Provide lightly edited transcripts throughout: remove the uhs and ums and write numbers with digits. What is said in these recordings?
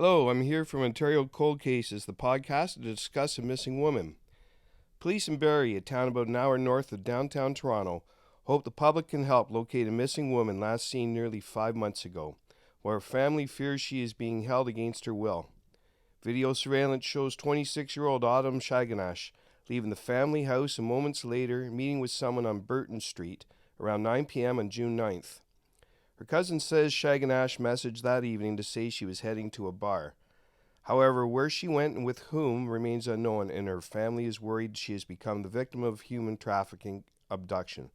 Hello, I'm here from Ontario Cold Cases, the podcast to discuss a missing woman. Police in Barrie, a town about an hour north of downtown Toronto, hope the public can help locate a missing woman last seen nearly 5 months ago, while her family fears she is being held against her will. Video surveillance shows 26-year-old Autumn Saganash leaving the family house and moments later meeting with someone on Burton Street around 9 p.m. on June 9th. Her cousin says Saganash messaged that evening to say she was heading to a bar. However, where she went and with whom remains unknown, and her family is worried she has become the victim of human trafficking abduction.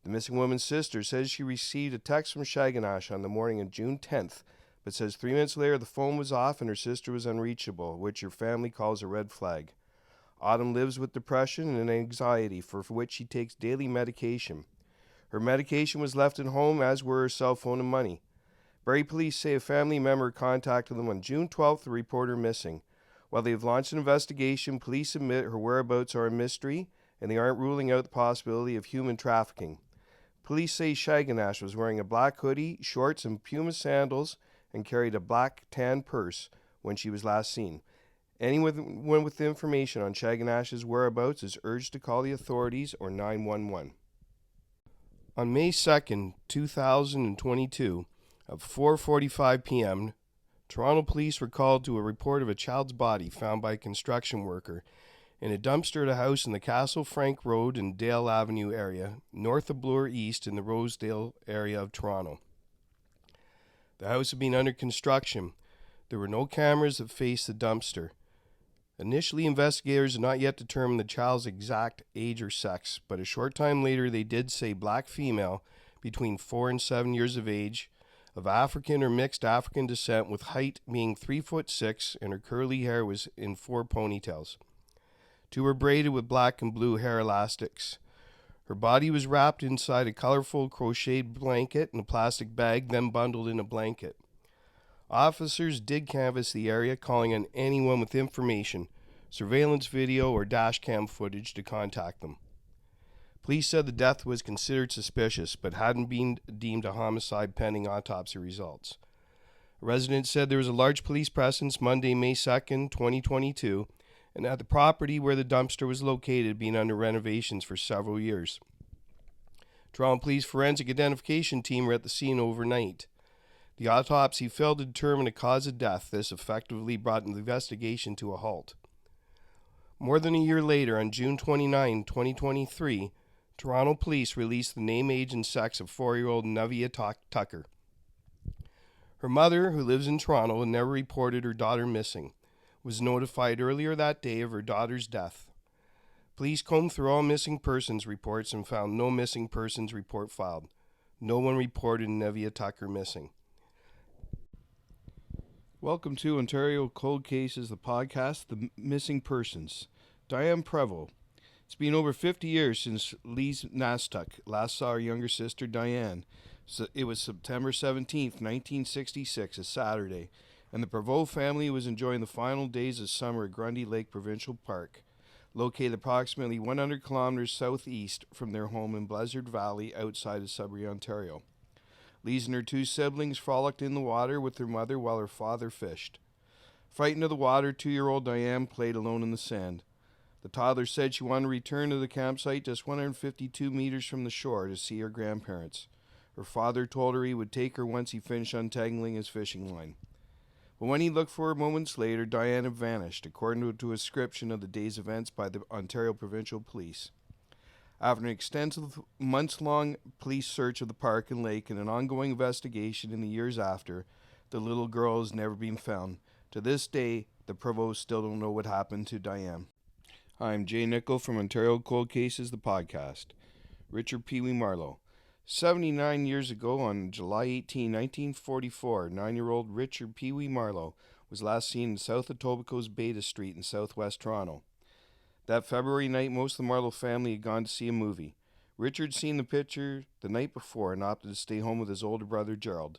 The missing woman's sister says she received a text from Saganash on the morning of June 10th, but says 3 minutes later the phone was off and her sister was unreachable, which her family calls a red flag. Autumn lives with depression and anxiety, for which she takes daily medication. Her medication was left at home, as were her cell phone and money. Barrie police say a family member contacted them on June 12th to report her missing. While they have launched an investigation, police admit her whereabouts are a mystery, and they aren't ruling out the possibility of human trafficking. Police say Saganash was wearing a black hoodie, shorts, and Puma sandals, and carried a black tan purse when she was last seen. Anyone with information on Saganash's whereabouts is urged to call the authorities or 911. On May 2nd, 2022, at 4:45 p.m., Toronto police were called to a report of a child's body found by a construction worker in a dumpster at a house in the Castle Frank Road and Dale Avenue area, north of Bloor East in the Rosedale area of Toronto. The house had been under construction. There were no cameras that faced the dumpster. Initially, investigators had not yet determined the child's exact age or sex, but a short time later they did say black female between 4 and 7 years of age, of African or mixed African descent, with height being 3'6", and her curly hair was in 4 ponytails. 2 were braided with black and blue hair elastics. Her body was wrapped inside a colorful crocheted blanket in a plastic bag, then bundled in a blanket. Officers did canvass the area, calling on anyone with information, surveillance video, or dash cam footage to contact them. Police said the death was considered suspicious, but hadn't been deemed a homicide pending autopsy results. A resident said there was a large police presence Monday, May 2nd, 2022, and at the property where the dumpster was located being under renovations for several years. Toronto Police Forensic Identification Team were at the scene overnight. The autopsy failed to determine a cause of death. This effectively brought the investigation to a halt. More than a year later, on June 29, 2023, Toronto Police released the name, age, and sex of 4-year-old Neveah Tucker. Her mother, who lives in Toronto and never reported her daughter missing, was notified earlier that day of her daughter's death. Police combed through all missing persons reports and found no missing persons report filed. No one reported Neveah Tucker missing. Welcome to Ontario Cold Cases, the podcast, The Missing Persons. Diane Prevost. It's been over 50 years since Lise Nastuck last saw her younger sister Diane. So it was September 17th, 1966, a Saturday, and the Prevost family was enjoying the final days of summer at Grundy Lake Provincial Park, located approximately 100 kilometers southeast from their home in Blizzard Valley outside of Sudbury, Ontario. Lise and her 2 siblings frolicked in the water with their mother while her father fished. Frightened of the water, 2-year-old Diane played alone in the sand. The toddler said she wanted to return to the campsite just 152 meters from the shore to see her grandparents. Her father told her he would take her once he finished untangling his fishing line. But when he looked for her moments later, Diane had vanished, according to a description of the day's events by the Ontario Provincial Police. After an extensive months-long police search of the park and lake and an ongoing investigation in the years after, the little girl has never been found. To this day, the Prevost still don't know what happened to Diane. I'm Jay Nicoll from Ontario Cold Cases, the podcast. Richard Peewee Marlow. 79 years ago, on July 18, 1944, 9-year-old Richard Peewee Marlow was last seen in South Etobicoke's Beta Street in southwest Toronto. That February night, most of the Marlow family had gone to see a movie. Richard seen the picture the night before and opted to stay home with his older brother, Gerald.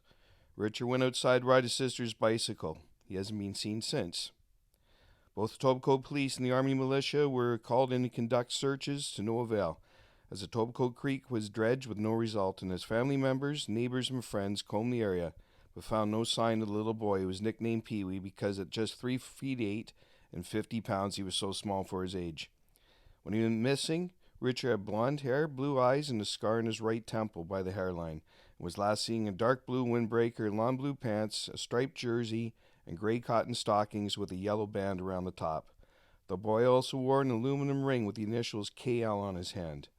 Richard went outside to ride his sister's bicycle. He hasn't been seen since. Both Etobicoke police and the Army militia were called in to conduct searches to no avail, as Etobicoke Creek was dredged with no result, and as family members, neighbors, and friends combed the area, but found no sign of the little boy who was nicknamed Peewee because at just 3 feet 8 and 50 pounds he was so small for his age. When he went missing, Richard had blonde hair, blue eyes, and a scar in his right temple by the hairline, and was last seen in dark blue windbreaker, long blue pants, a striped jersey, and gray cotton stockings with a yellow band around the top. The boy also wore an aluminum ring with the initials KL on his hand.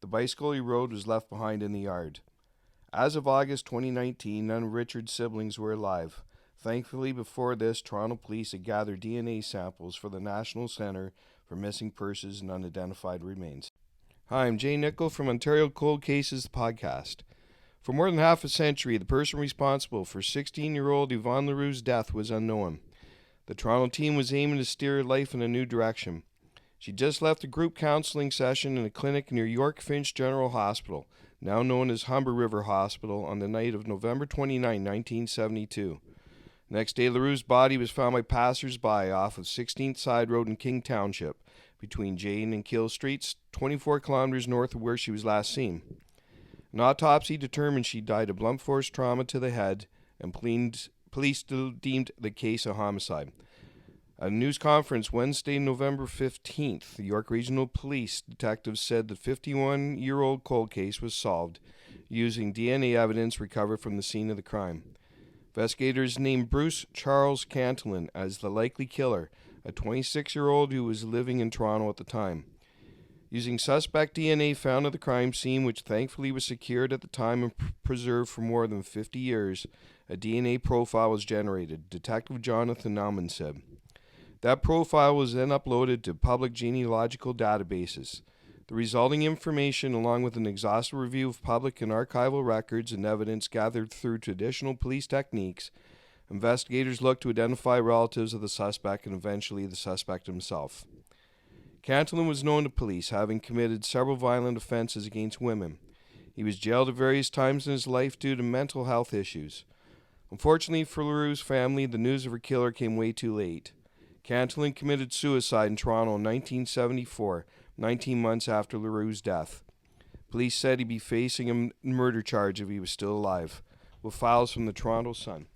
The bicycle he rode was left behind in the yard. As of August 2019, none of Richard's siblings were alive. Thankfully, before this, Toronto police had gathered DNA samples for the National Centre for Missing Persons and Unidentified Remains. Hi, I'm Jay Nicoll from Ontario Cold Cases, the podcast. For more than half a century, the person responsible for 16-year-old Yvonne Leroux's death was unknown. The Toronto team was aiming to steer her life in a new direction. She just left a group counseling session in a clinic near York Finch General Hospital, now known as Humber River Hospital, on the night of November 29, 1972. Next day, Leroux's body was found by passers-by off of 16th Side Road in King Township, between Jane and Kill Streets, 24 kilometers north of where she was last seen. An autopsy determined she died of blunt force trauma to the head, and police deemed the case a homicide. At a news conference Wednesday, November 15th, the York Regional Police detectives said the 51-year-old cold case was solved using DNA evidence recovered from the scene of the crime. Investigators named Bruce Charles Cantillon as the likely killer, a 26-year-old who was living in Toronto at the time. Using suspect DNA found at the crime scene, which thankfully was secured at the time and preserved for more than 50 years, a DNA profile was generated, Detective Jonathan Nauman said. That profile was then uploaded to public genealogical databases. The resulting information, along with an exhaustive review of public and archival records and evidence gathered through traditional police techniques, investigators looked to identify relatives of the suspect and eventually the suspect himself. Cantillon was known to police, having committed several violent offenses against women. He was jailed at various times in his life due to mental health issues. Unfortunately for Leroux's family, the news of her killer came way too late. Cantillon committed suicide in Toronto in 1974, 19 months after Leroux's death. Police said he'd be facing a murder charge if he was still alive. With files from the Toronto Sun.